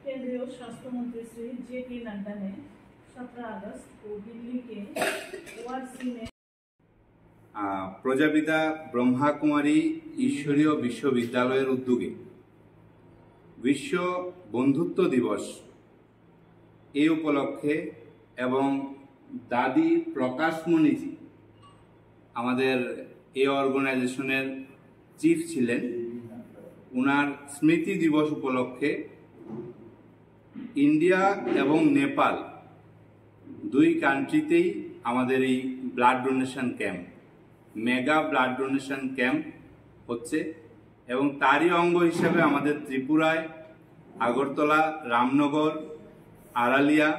केंद्रीय स्वास्थ्य मंत्री श्री जे.पी. नड्डा ने 17 अगस्त को दिल्ली के ओआरसी में प्रजापिता ब्रह्माकुमारी ईश्वरीय विश्वविद्यालयेर उद्योगे विश्व बंधुत्व दिवस এই উপলক্ষে এবং দাদি প্রকাশমণিজি আমাদের এই অর্গানাইজেশনের চিফ ছিলেন, উনার স্মৃতি দিবস উপলক্ষে ইন্ডিয়া এবং নেপাল দুই কান্ট্রিতেই আমাদের এই blood donation camp, mega blood donation camp হচ্ছে এবং তারই অঙ্গ হিসেবে আমাদের ত্রিপুরায় আগরতলা, রামনগর, আড়ালিয়া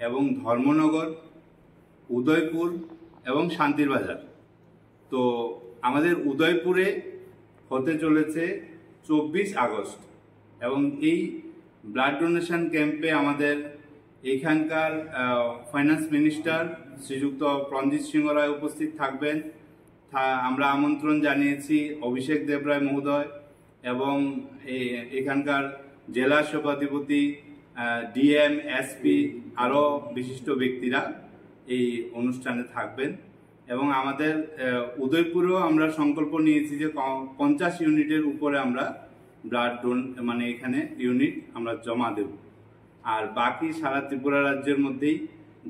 এবং ধর্মনগর, উদয়পুর এবং শান্তির বাজার। তো আমাদের উদয়পুরে হতে চলেছে 24 আগস্ট এবং এই ব্লাড ডোনেশন ক্যাম্পে আমাদের এইখানকার ফাইন্যান্স মিনিস্টার শ্রীযুক্ত প্রণজিৎ সিংহ রায় উপস্থিত থাকবেন। আমরা আমন্ত্রণ জানিয়েছি অভিষেক দেবরায় মহোদয় এবং এখানকার জেলা সভাধিপতি, ডিএম, এসপি আরও বিশিষ্ট ব্যক্তিরা এই অনুষ্ঠানে থাকবেন এবং আমাদের উদয়পুরেও আমরা সংকল্প নিয়েছি যে 50 ইউনিটের উপরে আমরা ব্লাড মানে এখানে ইউনিট আমরা জমা দেব। আর বাকি সারা ত্রিপুরা রাজ্যের মধ্যেই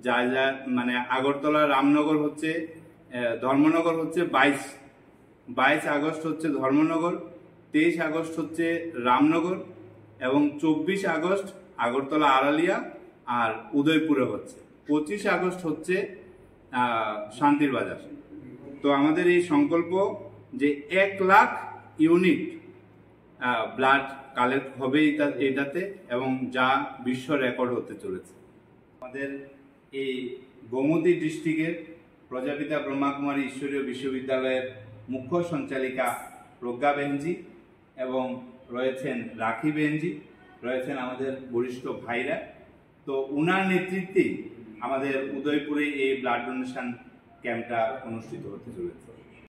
যা যা মানে আগরতলা, রামনগর হচ্ছে, ধর্মনগর হচ্ছে 22 আগস্ট হচ্ছে ধর্মনগর, 23 আগস্ট হচ্ছে রামনগর এবং 24 আগস্ট আগরতলা, আড়ালিয়া আর উদয়পুরে হচ্ছে, 25 আগস্ট হচ্ছে শান্তির বাজার। তো আমাদের এই সংকল্প যে 1 লাখ ইউনিট ব্লাড কালেক্ট হবে এটাতে এবং যা বিশ্ব রেকর্ড হতে চলেছে। আমাদের এই গোমতী ডিস্ট্রিক্টের প্রজাপিতা ব্রহ্মাকুমারী ঈশ্বরীয় বিশ্ববিদ্যালয়ের মুখ্য সঞ্চালিকা প্রজ্ঞা বেনজি এবং রয়েছেন রাখি বেনজি, রয়েছেন আমাদের বরিষ্ঠ ভাইরা। তো উনার নেতৃত্বে আমাদের উদয়পুরে এই ব্লাড ডোনেশন ক্যাম্পটা অনুষ্ঠিত হতে চলেছে।